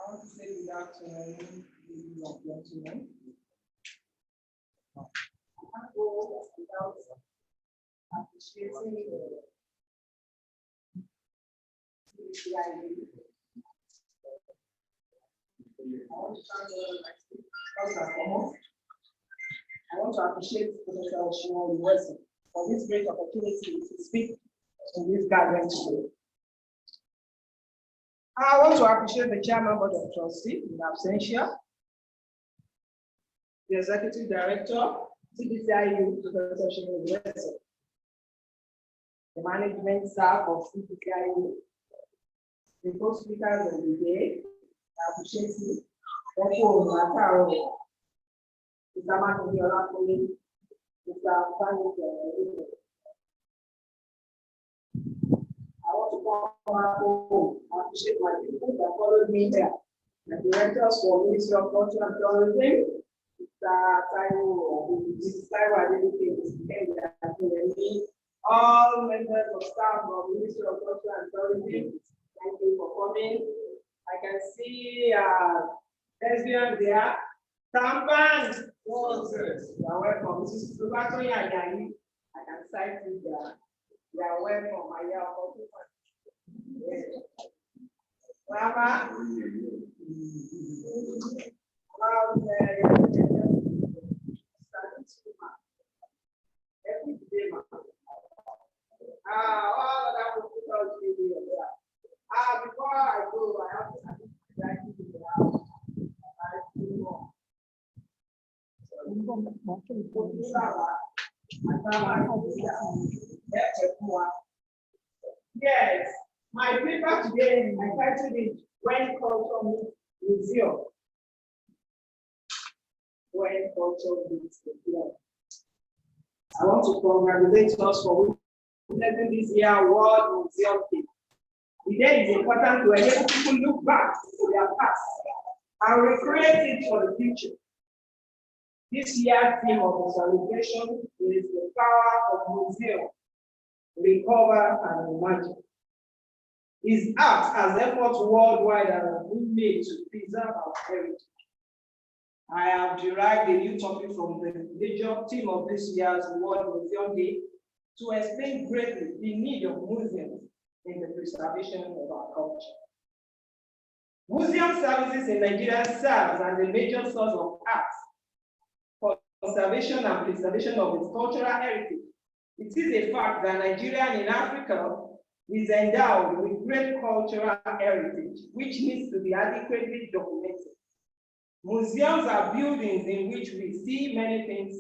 I want to say good afternoon, ladies and gentlemen. I can't go without appreciating the CCIU. I want to thank first and foremost. I want to appreciate Professor Osogbo for this great opportunity to speak in this gathering today. I want to appreciate the Chairman Board of Trustees in absentia, the Executive Director, CBCIU, Professor Osogbo, the management staff of CBCIU, the co-speakers of the day. I appreciate you. Thank you, Mr. Makinde, Mr. Fanny. I want to come back home and appreciate my people that followed me here. The directors for Ministry of Culture and Tourism, Mr. all members of staff of Ministry of Culture and Tourism, thank you for coming. I can see lesbians there. Tampan, you are welcome. This is Solabomi Akinsola. I can cite you there. You are welcome. I am Mama. All that will put out video. Before I go, I have to thank you to the house. Yes, my paper today, I titled it When Culture Meets Museum. When Culture Meets Museum. I want to congratulate us for witnessing this year World Museum Day. The day is important to enable people look back to their past and recreate it for the future. This year's theme of the celebration is the power of museum, recover and imagine. Its act as efforts worldwide are made to preserve our heritage. I have derived a new topic from the major theme of this year's World Museum Day to explain greatly the need of museums in the preservation of our culture. Museum services in Nigeria serves as a major source of arts for conservation and preservation of its cultural heritage. It is a fact that Nigeria in Africa is endowed with great cultural heritage, which needs to be adequately documented. Museums are buildings in which we see many things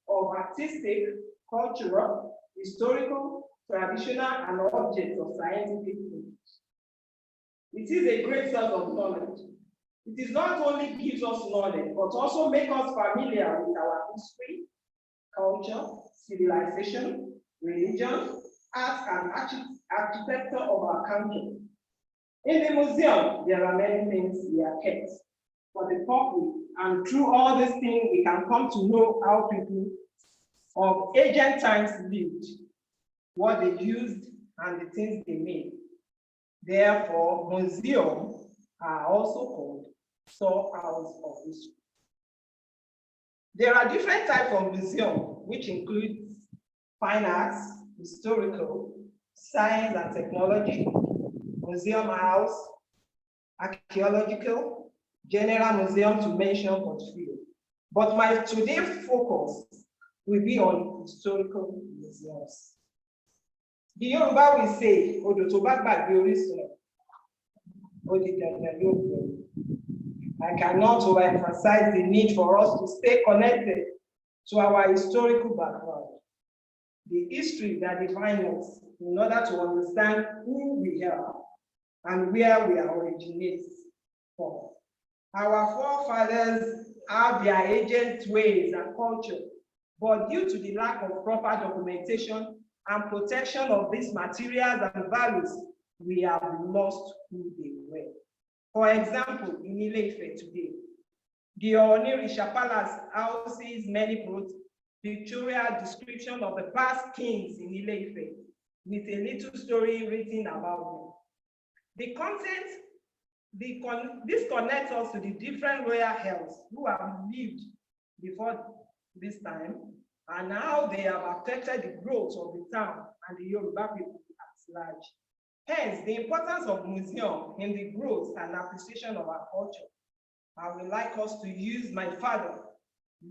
of artistic, cultural, historical, traditional, and objects of scientific knowledge. It is a great source of knowledge. It is not only gives us knowledge, but also makes us familiar with our history, culture, civilization, religion, art, and architecture of our country. In the museum, there are many things we are kept for the public, and through all these things, we can come to know how people of ancient times lived, what they used, and the things they made. Therefore, museums are also called storehouses of history. There are different types of museums, which include fine arts, historical, science and technology, museum house, archaeological, general museum, to mention but few. But my today's focus will be on historical museums. The Yoruba will say, I cannot overemphasize the need for us to stay connected to our historical background, the history that defines us, in order to understand who we are and where we are originated from. Our forefathers have their ancient ways and culture, but due to the lack of proper documentation and protection of these materials and values, we have lost who they were. For example, in Ile-Ife today, the Onirisha Palace houses many pictorial description of the past kings in Ile-Ife, with a little story written about them. The content This connects us to the different royal heirs who have lived before this time and how they have affected the growth of the town and the Yoruba people at large. Hence, the importance of museum in the growth and appreciation of our culture. I would like us to use my father,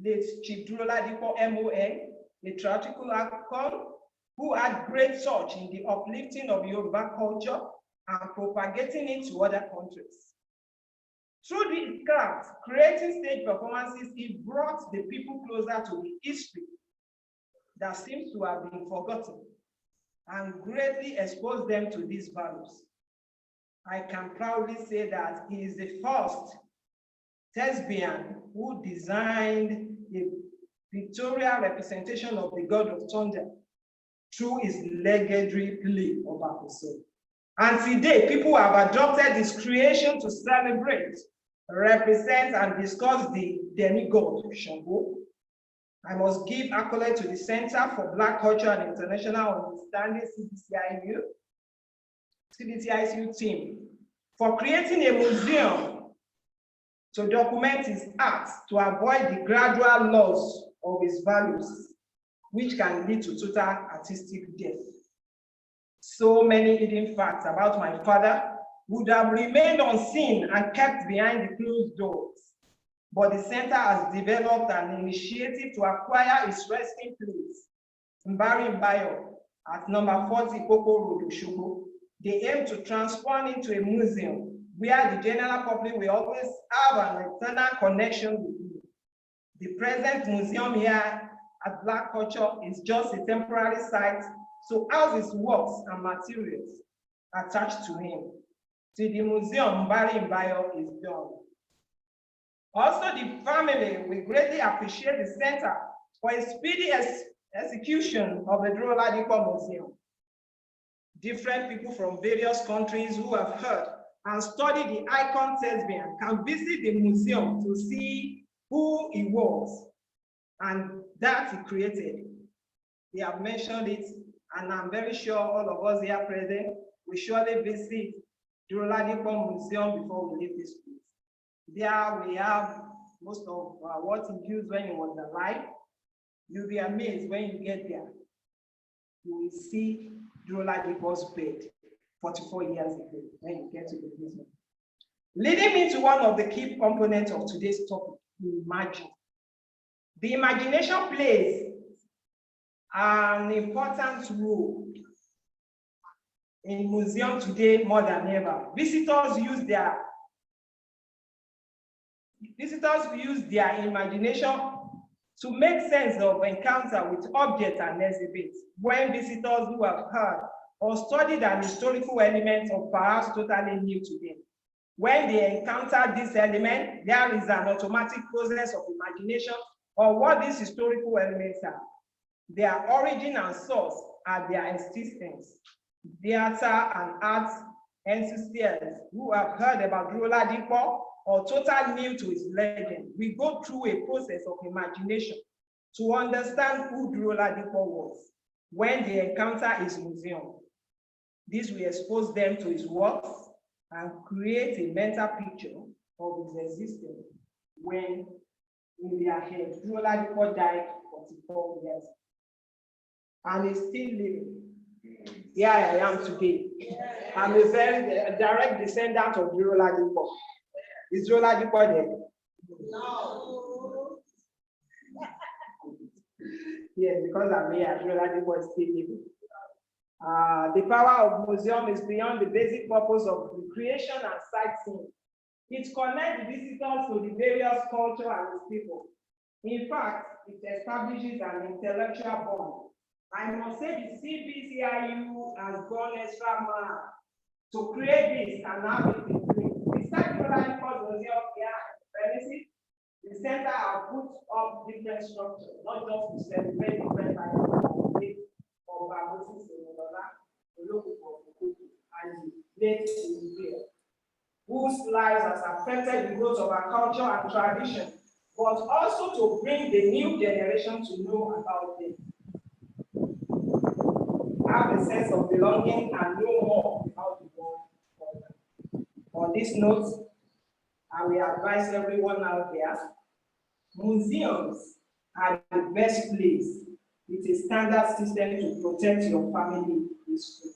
late Chief Dúró-Ladipo MON, a theatrical icon who had great touch in the uplifting of Yoruba culture and propagating it to other countries. Through this craft, creating stage performances, he brought the people closer to the history that seems to have been forgotten and greatly exposed them to these values. I can proudly say that he is the first thespian who designed a pictorial representation of the god of thunder through his legendary play of Akinsola. And today, people have adopted this creation to celebrate, represent, and discuss the demigod Osogbo. I must give accolade to the Center for Black Culture and International Understanding, CBTICU team, for creating a museum to document his acts to avoid the gradual loss of his values, which can lead to total artistic death. So many hidden facts about my father would have remained unseen and kept behind the closed doors. But the center has developed an initiative to acquire his resting place in Mbarimbayo at number 40 Koko Road, Osogbo. They aim to transform into a museum where the general public will always have an eternal connection with you. The present museum here at Black Culture is just a temporary site to house his works and materials attached to him. Till the museum Mbarimbayo is done. Also, the family will greatly appreciate the center for a speedy execution of the Dúró-Ladipo Museum. Different people from various countries who have heard and studied the icon thespian can visit the museum to see who he was and that he created. They have mentioned it, and I'm very sure all of us here present will surely visit Dúró-Ladipo Museum before we leave this place. There we have most of what he used when he was alive. You'll be amazed when you get there. You will see Dúró-Ladipo's bed 44 years ago when you get to the museum. Leading me to one of the key components of today's topic, imagine. The imagination plays an important role in museum today more than ever. Visitors use their imagination to make sense of encounter with objects and exhibits. When visitors who have heard or studied an historical element or perhaps totally new to them, when they encounter this element, there is an automatic process of imagination of what these historical elements are, their origin and source, and their existence. Theater and arts enthusiasts who have heard about Dúró-Ladipo or totally new to his legend, we go through a process of imagination to understand who Dúró-Ladipo was when they encounter his museum. This will expose them to his works and create a mental picture of his existence when in their head. Dúró-Ladipo died 44 years and is still living. Here I am today. I'm a very direct descendant of Dúró-Ladipo. Is Dúró-Ladipo dead? No. Yes, because I'm here, Dúró-Ladipo is still living. The power of museum is beyond the basic purpose of recreation and sightseeing. It connects visitors to the various culture and its people. In fact, it establishes an intellectual bond. I must say the CBCIU has gone extra mile to create this and have it in place. Besides Dúró-Ladipo Museum here, premises, the center has put up different structures, not just to celebrate different types of faith or baptism and late whose lives has affected the growth of our culture and tradition, but also to bring the new generation to know about them. Have a sense of belonging and know more about the world. On this note, I will advise everyone out there, museums are the best place with a standard system to protect your family history.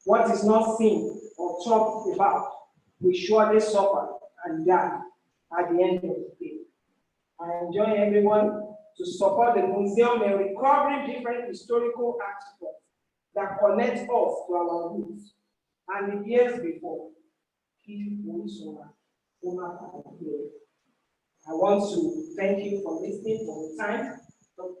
What is not seen or talked about will surely suffer and die at the end of the day. I enjoin everyone to support the museum in recovering different historical artifacts that connect us to our roots and the years before. I want to thank you for listening for the time. So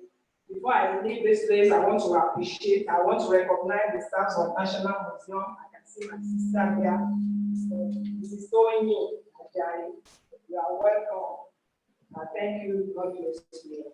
before I leave this place, I want to recognize the staff of National Museum. I can see my sister there. So, this is Tony Ajayi. You are welcome. Thank you. God bless you.